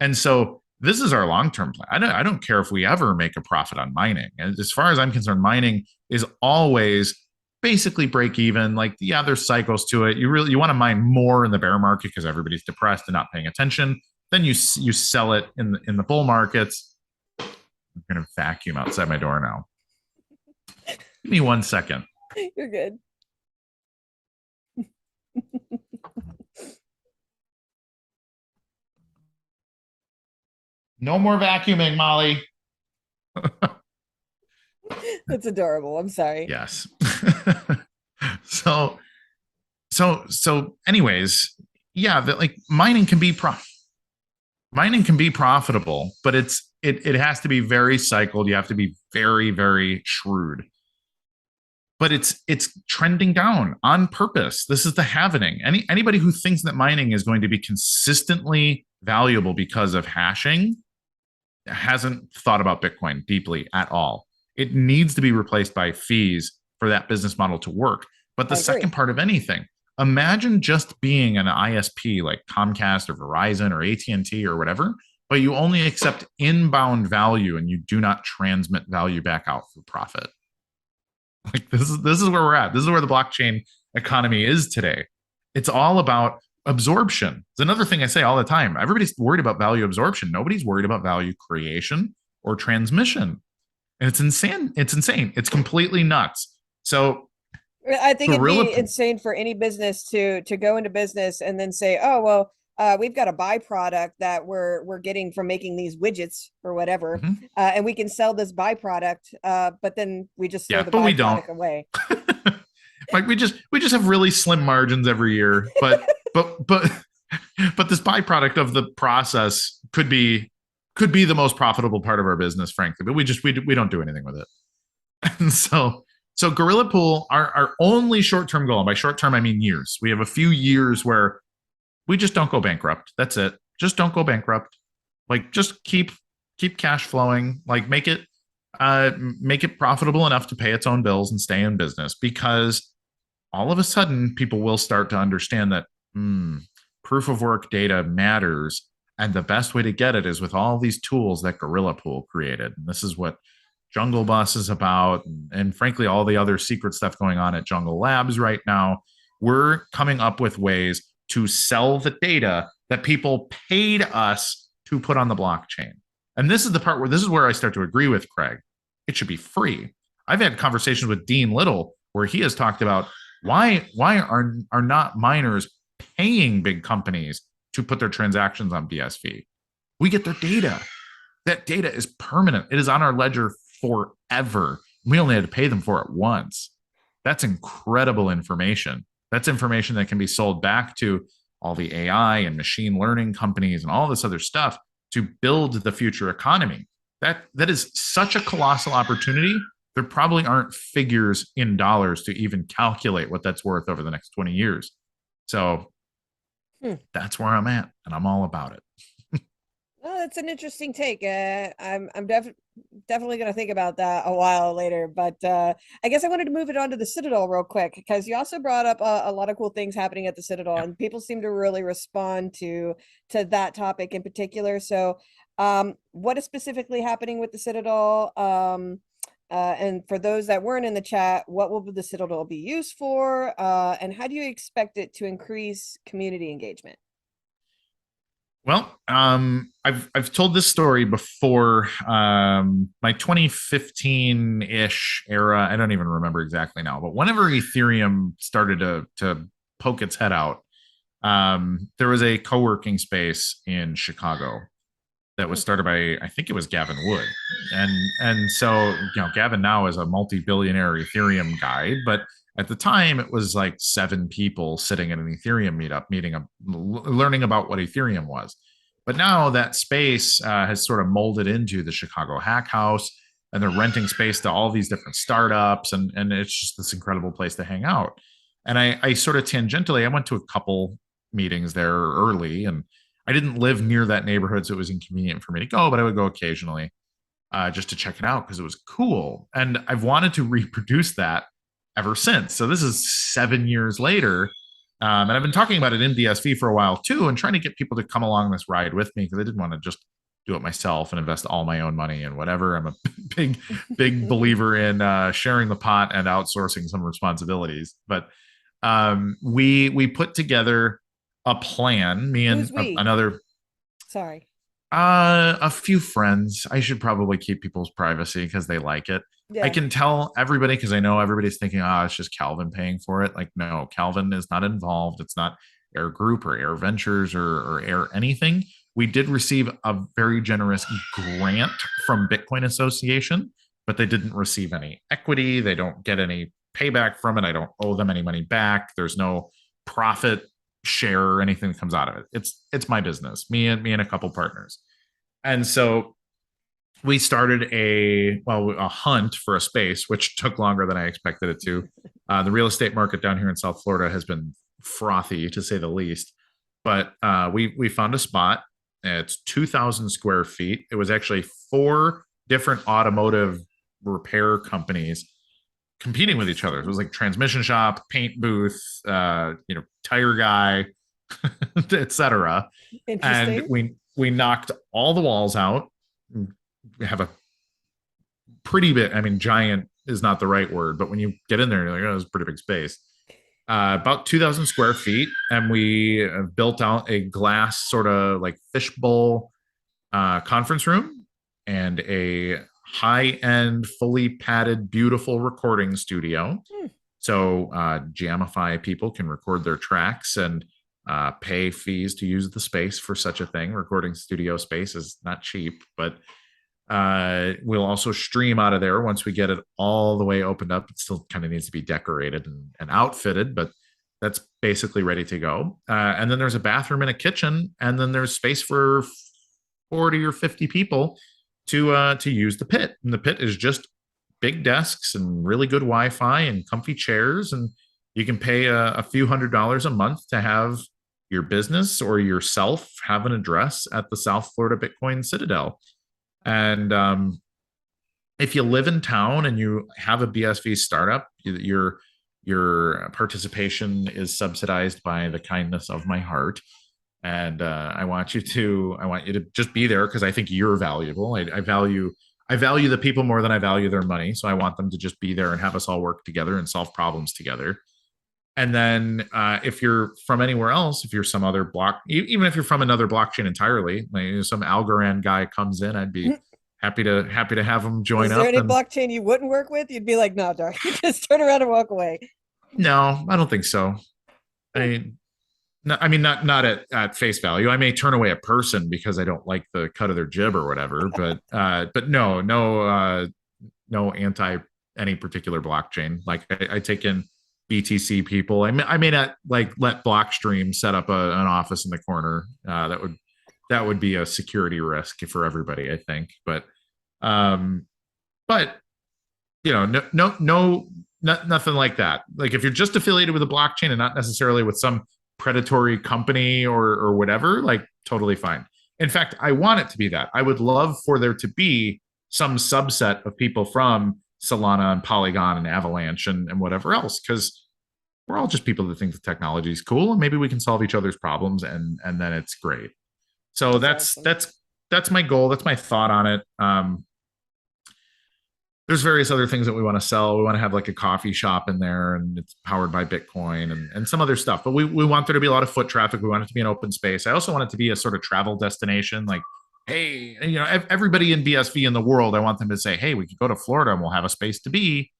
And so this is our long-term plan. I don't care if we ever make a profit on mining. And as far as I'm concerned, mining is always basically break even. Like, yeah, there's cycles to it. You want to mine more in the bear market because everybody's depressed and not paying attention. Then you sell it in the bull markets. I'm going to vacuum outside my door now. Give me 1 second. You're good. No more vacuuming, Molly. That's adorable. I'm sorry. Yes. so anyways, yeah, that like mining can be profitable, but it has to be very cycled. You have to be very, very shrewd. But it's trending down on purpose. This is the happening. Anybody who thinks that mining is going to be consistently valuable because of hashing hasn't thought about Bitcoin deeply at all. It needs to be replaced by fees for that business model to work. But the second part of anything, imagine just being an ISP like Comcast or Verizon or AT&T or whatever, but you only accept inbound value and you do not transmit value back out for profit. Like this is where we're at. This is where the blockchain economy is today. It's all about absorption. It's another thing I say all the time. Everybody's worried about value absorption. Nobody's worried about value creation or transmission. And it's insane. It's insane. It's completely nuts. So I think it'd be insane for any business to go into business and then say, oh, well, we've got a byproduct that we're getting from making these widgets or whatever, and we can sell this byproduct, but then we just throw the byproduct away. Like we just have really slim margins every year, but this byproduct of the process could be the most profitable part of our business, frankly. But we don't do anything with it. And so Gorilla Pool, our only short-term goal, and by short-term I mean years. We have a few years where we just don't go bankrupt. That's it. Just don't go bankrupt. Like just keep cash flowing. Like make it profitable enough to pay its own bills and stay in business, because all of a sudden people will start to understand that proof of work data matters, and the best way to get it is with all these tools that Gorilla Pool created. And this is what Jungle Bus is about, and frankly all the other secret stuff going on at Jungle Labs right now. We're coming up with ways to sell the data that people paid us to put on the blockchain. And this is the part where I start to agree with Craig. It should be free. I've had conversations with Dean Little where he has talked about why are not miners paying big companies to put their transactions on BSV? We get their data. That data is permanent. It is on our ledger forever. We only had to pay them for it once. That's incredible information. That's information that can be sold back to all the AI and machine learning companies and all this other stuff to build the future economy. That is such a colossal opportunity. There probably aren't figures in dollars to even calculate what that's worth over the next 20 years. So that's where I'm at, and I'm all about it. Well, that's an interesting take. I'm definitely going to think about that a while later. But I guess I wanted to move it on to the Citadel real quick, because you also brought up a lot of cool things happening at the Citadel, and people seem to really respond to that topic in particular. So what is specifically happening with the Citadel? And for those that weren't in the chat, what will the Citadel be used for? And how do you expect it to increase community engagement? Well, I've told this story before. My 2015-ish era, I don't even remember exactly now, but whenever Ethereum started to poke its head out, there was a co-working space in Chicago that was started by, I think it was Gavin Wood. And so, Gavin now is a multi-billionaire Ethereum guy, but at the time it was like 7 people sitting at an Ethereum meetup, learning about what Ethereum was. But now that space has sort of molded into the Chicago Hack House, and they're renting space to all these different startups, and it's just this incredible place to hang out. And I sort of tangentially, I went to a couple meetings there early, and I didn't live near that neighborhood, so it was inconvenient for me to go, but I would go occasionally just to check it out because it was cool. And I've wanted to reproduce that ever since. So this is 7 years later. And I've been talking about it in DSV for a while too, and trying to get people to come along this ride with me, because I didn't want to just do it myself and invest all my own money and whatever. I'm a big believer in sharing the pot and outsourcing some responsibilities. But we put together a plan, me and another. Sorry. A few friends. I should probably keep people's privacy because they like it. I Yeah. can tell everybody because I know everybody's thinking, it's just Calvin paying for it. Like, no, Calvin is not involved. It's not Air Group or Air Ventures or Air anything. We did receive a very generous grant from Bitcoin Association, but they didn't receive any equity. They don't get any payback from it. I don't owe them any money back. There's no profit share or anything that comes out of it. It's my business, me and a couple partners. And so we started a hunt for a space, which took longer than I expected it to. The real estate market down here in South Florida has been frothy, to say the least. But we found a spot. It's 2,000 square feet. It was actually 4 different automotive repair companies competing with each other. It was like transmission shop, paint booth, tire guy, etc. And we knocked all the walls out. We have a pretty big, giant is not the right word, but when you get in there, you're like, it's a pretty big space. About 2,000 square feet, and we built out a glass sort of like fishbowl conference room and a high-end, fully padded, beautiful recording studio. So Jamify people can record their tracks and pay fees to use the space for such a thing. Recording studio space is not cheap, but we'll also stream out of there once we get it all the way opened up. It still kind of needs to be decorated and outfitted, but that's basically ready to go. And then there's a bathroom and a kitchen, and then there's space for 40 or 50 people to use the pit. And the pit is just big desks and really good Wi-Fi and comfy chairs, and you can pay a few $100s a month to have your business or yourself have an address at the South Florida Bitcoin Citadel. And if you live in town and you have a BSV startup, your participation is subsidized by the kindness of my heart. And I want you to just be there because I think you're valuable. I value the people more than I value their money. So I want them to just be there and have us all work together and solve problems together. And then if you're from anywhere else, if you're some other block, even if you're from another blockchain entirely, like some Algorand guy comes in, I'd be happy to have him join up. Is there any blockchain you wouldn't work with? You'd be like, no, darn, just turn around and walk away. No, I don't think so. Not at face value. I may turn away a person because I don't like the cut of their jib or whatever, but no anti any particular blockchain. Like I take in BTC people. I may not like let Blockstream set up an office in the corner. That would be a security risk for everybody, I think. But nothing like that. Like if you're just affiliated with a blockchain and not necessarily with some predatory company or whatever, like totally fine. In fact, I want it to be that. I would love for there to be some subset of people from Solana and Polygon and Avalanche and whatever else, because we're all just people that think the technology is cool and maybe we can solve each other's problems and then it's great. So that's my goal. That's my thought on it. There's various other things that we want to sell. We want to have like a coffee shop in there and it's powered by Bitcoin and some other stuff. But we want there to be a lot of foot traffic. We want it to be an open space. I also want it to be a sort of travel destination. Like, hey, everybody in BSV in the world, I want them to say, hey, we could go to Florida and we'll have a space to be.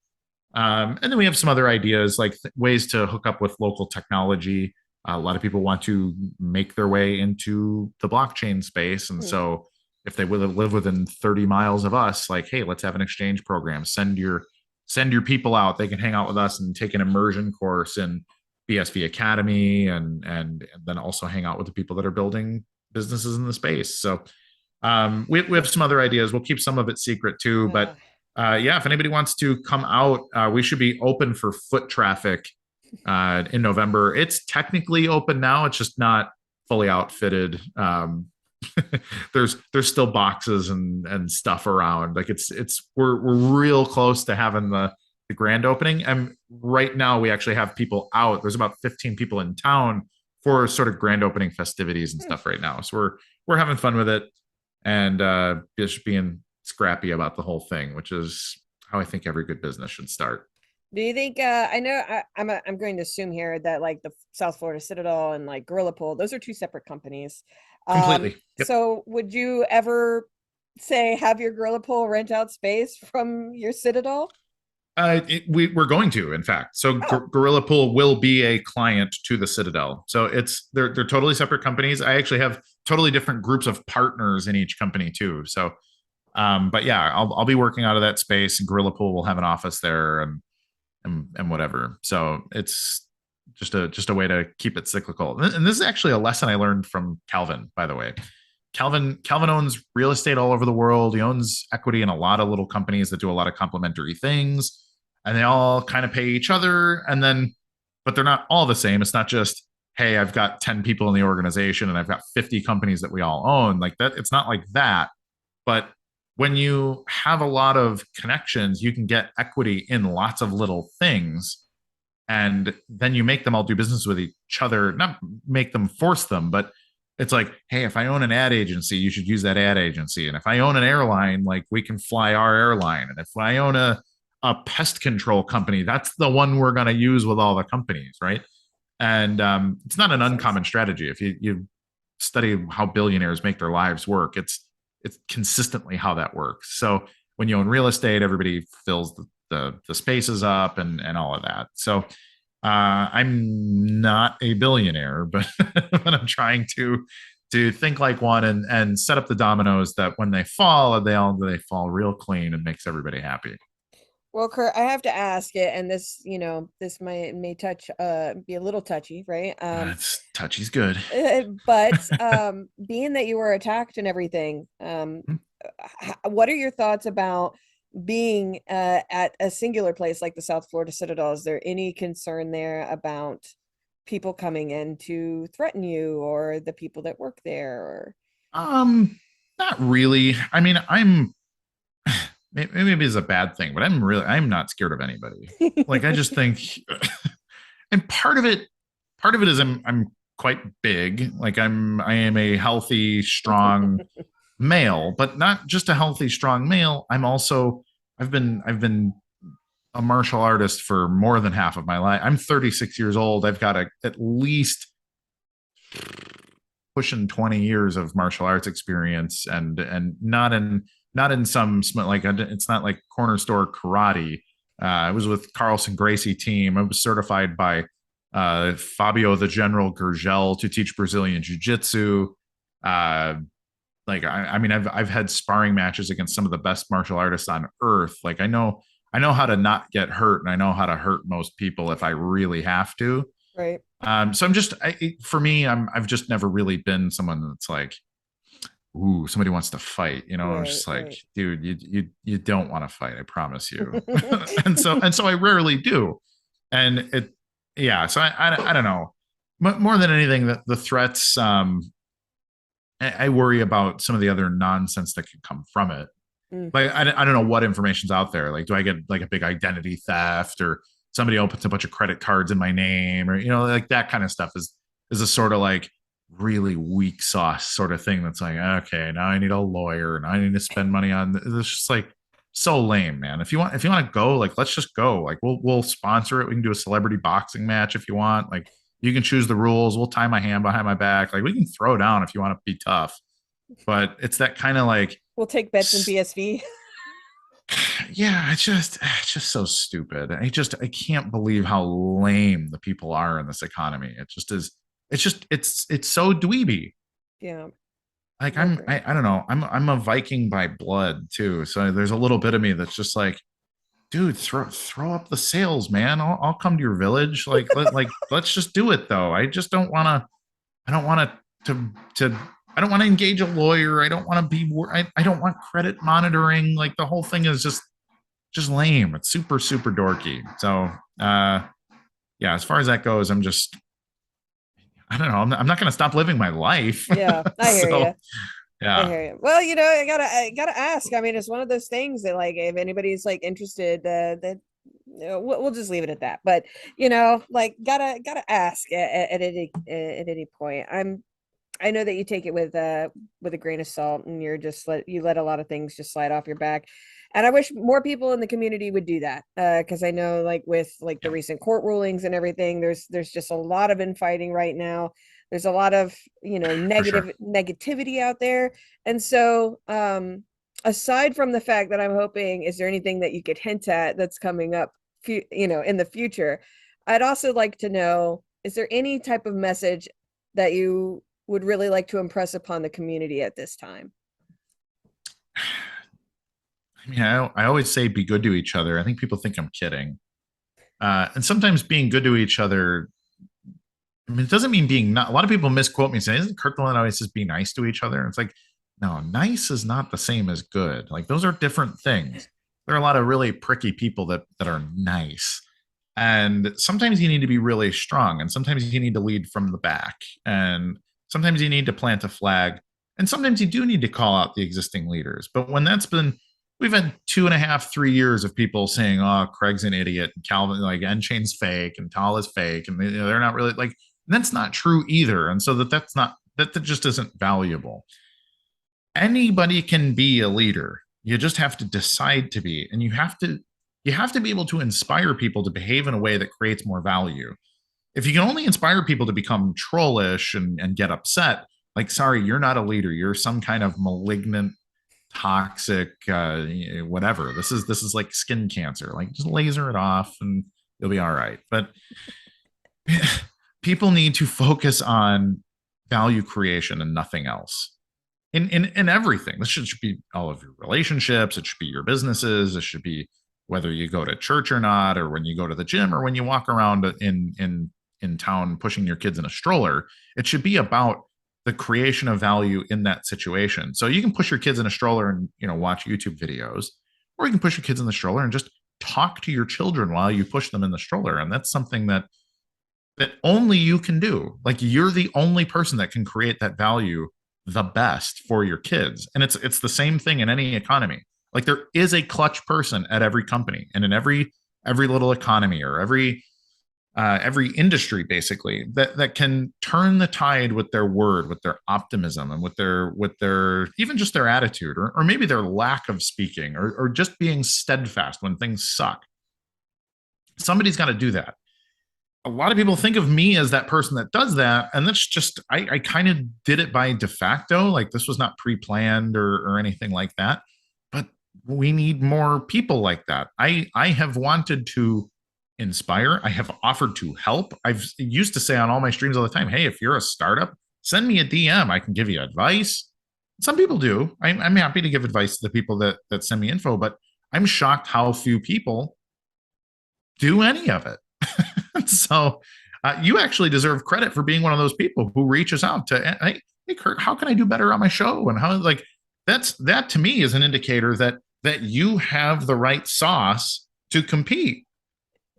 And then we have some other ideas like ways to hook up with local technology. A lot of people want to make their way into the blockchain space. And so if they live within 30 miles of us, like, hey, let's have an exchange program. Send your people out. They can hang out with us and take an immersion course in BSV Academy and then also hang out with the people that are building businesses in the space. So we have some other ideas. We'll keep some of it secret too. But if anybody wants to come out, we should be open for foot traffic in November. It's technically open now. It's just not fully outfitted. There's still boxes and stuff around. Like we're real close to having the grand opening. And right now we actually have people out. There's about 15 people in town for sort of grand opening festivities and stuff right now. So we're having fun with it and just being scrappy about the whole thing, which is how I think every good business should start. Do you think I know I'm going to assume here that like the South Florida Citadel and like Gorilla Pool, those are two separate companies. Completely. Yep. So would you ever say have your Gorilla Pool rent out space from your Citadel? We're going to, in fact. So Oh, Gorilla Pool will be a client to the Citadel. So they're totally separate companies. I actually have totally different groups of partners in each company too. So, but yeah, I'll be working out of that space. Gorilla Pool will have an office there and whatever. So it's just a way to keep it cyclical. And this is actually a lesson I learned from Calvin, by the way. Calvin owns real estate all over the world. He owns equity in a lot of little companies that do a lot of complementary things, and they all kind of pay each other. And then, but they're not all the same. It's not just, hey, I've got 10 people in the organization and I've got 50 companies that we all own. Like that, it's not like that. But when you have a lot of connections, you can get equity in lots of little things. And then you make them all do business with each other, not make them force them, but it's like, hey, if I own an ad agency, you should use that ad agency. And if I own an airline, like we can fly our airline. And if I own a pest control company, that's the one we're going to use with all the companies, right? And it's not an makes sense. uncommon strategy. If you study how billionaires make their lives work, it's consistently how that works. So when you own real estate, everybody fills the spaces up and all of that. So I'm not a billionaire, but but I'm trying to think like one and set up the dominoes that when they fall, they fall real clean and makes everybody happy. Well, Kurt, I have to ask it, and this, this may touch be a little touchy, right? It's touchy's good. But being that you were attacked and everything, what are your thoughts about being at a singular place like the South Florida Citadel? Is there any concern there about people coming in to threaten you or the people that work there? Or Not really. I mean, maybe it's a bad thing, but I'm not scared of anybody. Like I just think, and part of it is I'm quite big. Like I am a healthy, strong male, but not just a healthy, strong male. I've been a martial artist for more than half of my life. I'm 36 years old. I've got at least pushing 20 years of martial arts experience and not in some like it's not like corner store karate. I was with Carlson Gracie team. I was certified by Fabio the General Gurgel to teach Brazilian Jiu-Jitsu. Like I mean I've had sparring matches against some of the best martial artists on earth. Like I know how to not get hurt, and I know how to hurt most people if I really have to. right. So for me, I've just never really been someone that's like, ooh, somebody wants to fight. I'm Right, just like, right. dude, you don't want to fight, I promise you. and so I rarely do. And yeah. So I don't know. More than anything, the threats. I worry about some of the other nonsense that could come from it. Mm, Like I don't know what information's out there. Like, do I get like a big identity theft, or somebody opens a bunch of credit cards in my name, or like that kind of stuff is a sort of like really weak sauce sort of thing that's like, okay, now I need a lawyer and I need to spend money on it's just like so lame, man. If you want to go, like let's just go. Like we'll sponsor it. We can do a celebrity boxing match if you want. Like you can choose the rules. We'll tie my hand behind my back. Like we can throw down if you want to be tough. But it's that kind of like we'll take bets in BSV. yeah, it's just so stupid. I can't believe how lame the people are in this economy. It just is. It's so dweeby. Yeah, Like I agree. I don't know. I'm a Viking by blood too. So there's a little bit of me that's just like, dude, throw up the sails, man. I'll come to your village. Let's just do it though. I just don't want to. I don't want to I don't want to engage a lawyer. I don't want to be. I don't want credit monitoring. Like the whole thing is just lame. It's super super dorky. So yeah, as far as that goes, I don't know. I'm not going to stop living my life. Yeah, I hear you. So I yeah. hear you. Well, I gotta ask. I mean, it's one of those things that, like, if anybody's like interested, that we'll just leave it at that. But like, gotta ask at any point. I know that you take it with a grain of salt, and you let a lot of things just slide off your back. And I wish more people in the community would do that. Because I know like with like the recent court rulings and everything, there's just a lot of infighting right now. There's a lot of, negativity out there. And so aside from the fact that I'm hoping, is there anything that you could hint at that's coming up, in the future? I'd also like to know, is there any type of message that you would really like to impress upon the community at this time? I mean, I always say be good to each other. I think people think I'm kidding. And sometimes being good to each other, I mean, it doesn't mean being not. A lot of people misquote me saying, isn't Kurt the one that always says be nice to each other? And it's like, no, nice is not the same as good. Like those are different things. There are a lot of really pricky people that are nice. And sometimes you need to be really strong. And sometimes you need to lead from the back. And sometimes you need to plant a flag. And sometimes you do need to call out the existing leaders. But when we've had 2.5, 3 years of people saying, oh, Craig's an idiot, and Calvin, like Enchain's fake, and Tal is fake. And they're not really like, that's not true either. And so that just isn't valuable. Anybody can be a leader. You just have to decide to be. And you have to be able to inspire people to behave in a way that creates more value. If you can only inspire people to become trollish and get upset, like, sorry, you're not a leader. You're some kind of malignant, toxic, whatever. This is like skin cancer. Like, just laser it off and you'll be all right. But people need to focus on value creation and nothing else. In everything. This should be all of your relationships. It should be your businesses. It should be whether you go to church or not, or when you go to the gym, or when you walk around in town pushing your kids in a stroller. It should be about the creation of value in that situation. So you can push your kids in a stroller and watch YouTube videos, or you can push your kids in the stroller and just talk to your children while you push them in the stroller. And that's something that only you can do. Like, you're the only person that can create that value the best for your kids. And it's the same thing in any economy. Like, there is a clutch person at every company, and in every little economy, or every industry, basically, that can turn the tide with their word, with their optimism, and with their even just their attitude, or maybe their lack of speaking, or just being steadfast when things suck. Somebody's got to do that. A lot of people think of me as that person that does that, and that's just I kind of did it by de facto. Like, this was not pre-planned or anything like that, but we need more people like that. I have wanted to inspire. I have offered to help. I've used to say on all my streams all the time, hey, if you're a startup, send me a DM. I can give you advice. Some people do. I'm happy to give advice to the people that send me info, but I'm shocked how few people do any of it. So you actually deserve credit for being one of those people who reaches out to, hey, Kurt, how can I do better on my show? And how, like, that to me is an indicator that you have the right sauce to compete.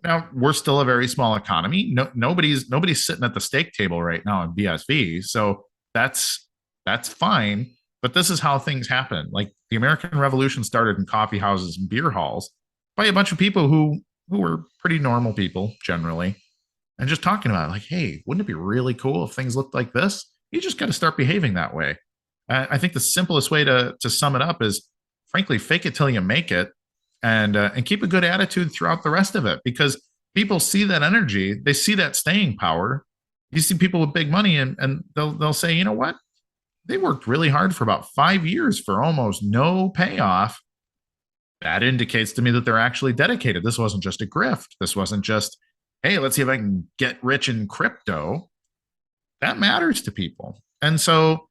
Now, we're still a very small economy. Nobody's sitting at the steak table right now in BSV. So that's fine. But this is how things happen. Like, the American Revolution started in coffee houses and beer halls by a bunch of people who were pretty normal people generally, and just talking about it, like, hey, wouldn't it be really cool if things looked like this? You just got to start behaving that way. I think the simplest way to sum it up is, frankly, fake it till you make it, and keep a good attitude throughout the rest of it, because people see that energy, they see that staying power. You see people with big money, and they'll say, you know what? They worked really hard for about 5 years for almost no payoff. That indicates to me that they're actually dedicated. This wasn't just a grift. This wasn't just, hey, let's see if I can get rich in crypto. That matters to people. And so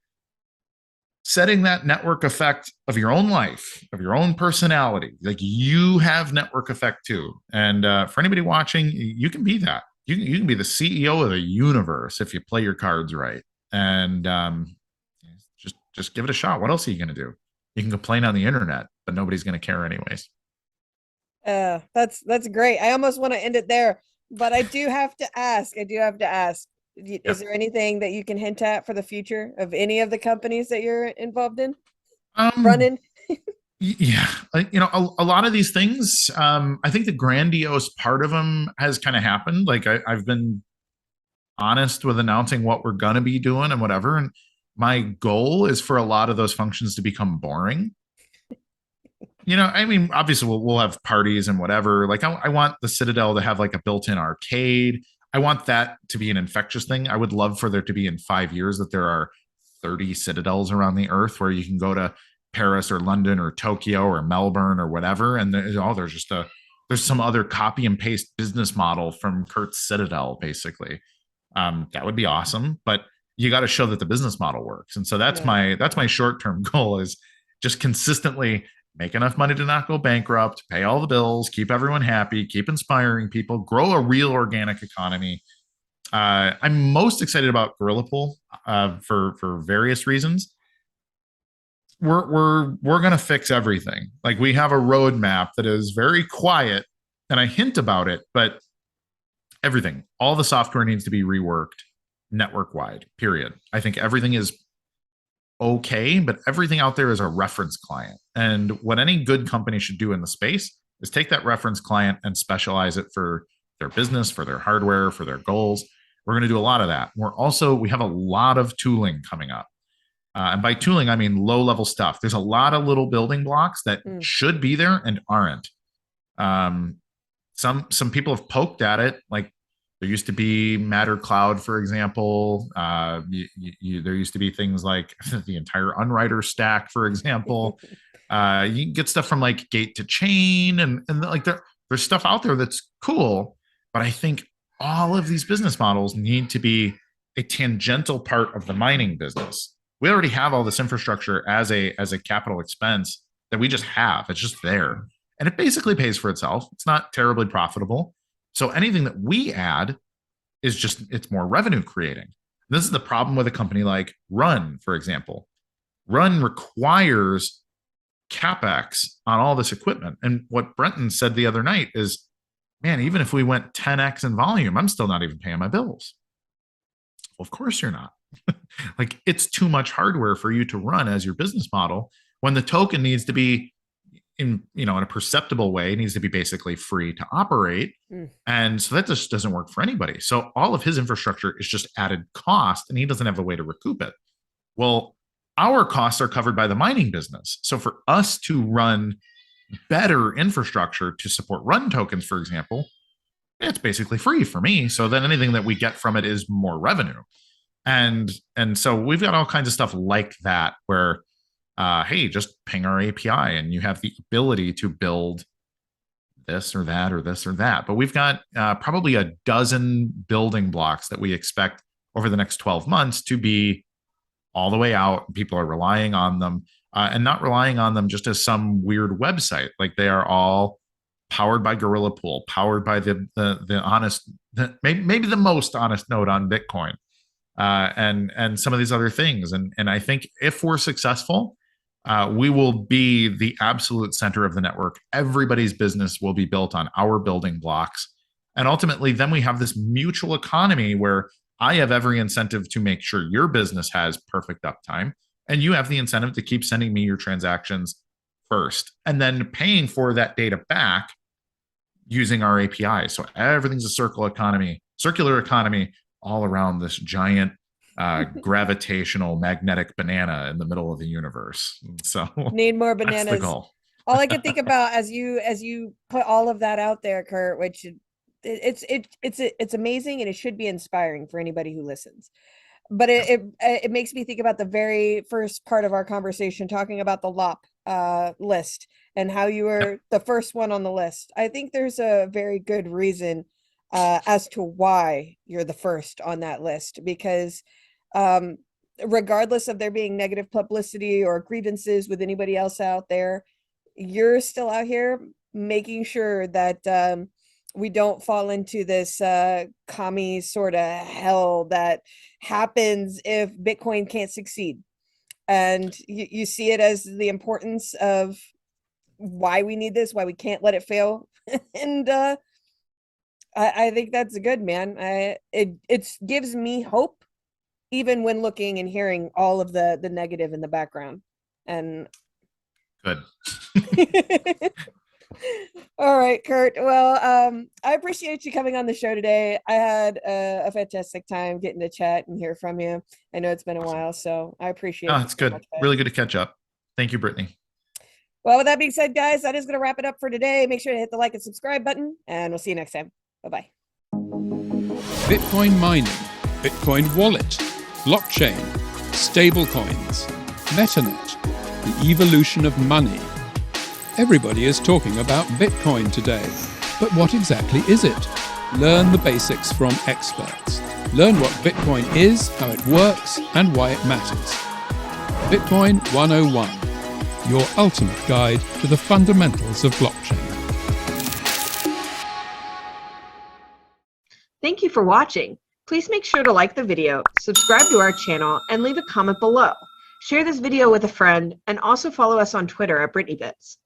setting that network effect of your own life, of your own personality, like, you have network effect too. And for anybody watching, you can be that. You can be the CEO of the universe if you play your cards right. And just give it a shot. What else are you going to do? You can complain on the internet, but nobody's going to care anyways. That's great. I almost want to end it there, but I do have to ask. Is there anything that you can hint at for the future of any of the companies that you're involved in? Running? Yeah, a lot of these things, I think the grandiose part of them has kind of happened. Like, I've been honest with announcing what we're going to be doing and whatever. And my goal is for a lot of those functions to become boring. I mean, obviously we'll have parties and whatever. Like I want the Citadel to have like a built-in arcade. I want that to be an infectious thing. I would love for there to be in 5 years that there are 30 Citadels around the earth where you can go to Paris or London or Tokyo or Melbourne or whatever. And there's some other copy and paste business model from Kurt's Citadel, basically. That would be awesome. But you got to show that the business model works. And so that's my short-term goal, is just consistently make enough money to not go bankrupt, pay all the bills, keep everyone happy, keep inspiring people, grow a real organic economy. I'm most excited about Gorilla Pool for various reasons. We're gonna fix everything. Like, we have a roadmap that is very quiet, and I hint about it, but everything, all the software needs to be reworked network wide. Period. I think everything is okay, but everything out there is a reference client. And what any good company should do in the space is take that reference client and specialize it for their business, for their hardware, for their goals. We're going to do a lot of that. We have a lot of tooling coming up. And by tooling, I mean low-level stuff. There's a lot of little building blocks that should be there and aren't. Some people have poked at it, like there used to be Matter Cloud, for example. There used to be things like the entire Unwriter stack, for example. You can get stuff from like Gate to Chain, and like there's stuff out there that's cool. But I think all of these business models need to be a tangential part of the mining business. We already have all this infrastructure as a capital expense that we just have. It's just there, and it basically pays for itself. It's not terribly profitable. So anything that we add it's more revenue creating. This is the problem with a company like Run, for example. Run requires CapEx on all this equipment. And what Brenton said the other night is, man, even if we went 10x in volume, I'm still not even paying my bills. Well, of course you're not. Like, it's too much hardware for you to run as your business model when the token needs to be in a perceptible way. It needs to be basically free to operate. And so that just doesn't work for anybody. So all of his infrastructure is just added cost, and he doesn't have a way to recoup it. Well, our costs are covered by the mining business. So for us to run better infrastructure to support Run tokens, for example, it's basically free for me. So then anything that we get from it is more revenue. And so we've got all kinds of stuff like that where hey, just ping our API and you have the ability to build this or that or this or that. But we've got probably a dozen building blocks that we expect over the next 12 months to be all the way out. People are relying on them and not relying on them just as some weird website. Like, they are all powered by Gorilla Pool, powered by the honest, maybe the most honest node on Bitcoin, and some of these other things. And I think if we're successful, we will be the absolute center of the network. Everybody's business will be built on our building blocks. And ultimately, then we have this mutual economy where I have every incentive to make sure your business has perfect uptime, and you have the incentive to keep sending me your transactions first, and then paying for that data back using our API. So everything's a circular economy all around this giant gravitational magnetic banana in the middle of the universe. So need more bananas. That's the goal. All I can think about as you put all of that out there, Kurt, which it's amazing, and it should be inspiring for anybody who listens. But it makes me think about the very first part of our conversation, talking about the LOP list and how you were the first one on the list. I think there's a very good reason as to why you're the first on that list, because regardless of there being negative publicity or grievances with anybody else out there, you're still out here making sure that we don't fall into this commie sort of hell that happens if Bitcoin can't succeed. And you see it as the importance of why we need this, why we can't let it fail. And I think that's good, man. It gives me hope, even when looking and hearing all of the negative in the background. And good. All right, Kurt. Well, I appreciate you coming on the show today. I had a fantastic time getting to chat and hear from you. I know it's been a while, so I appreciate it. It's good. Really good to catch up. Thank you, Brittany. Well, with that being said, guys, that is going to wrap it up for today. Make sure to hit the like and subscribe button, and we'll see you next time. Bye-bye. Bitcoin mining, Bitcoin wallet, blockchain, stablecoins, Metanet, the evolution of money. Everybody is talking about Bitcoin today. But what exactly is it? Learn the basics from experts. Learn what Bitcoin is, how it works, and why it matters. Bitcoin 101, your ultimate guide to the fundamentals of blockchain. Thank you for watching. Please make sure to like the video, subscribe to our channel, and leave a comment below. Share this video with a friend, and also follow us on Twitter at BritneyBits.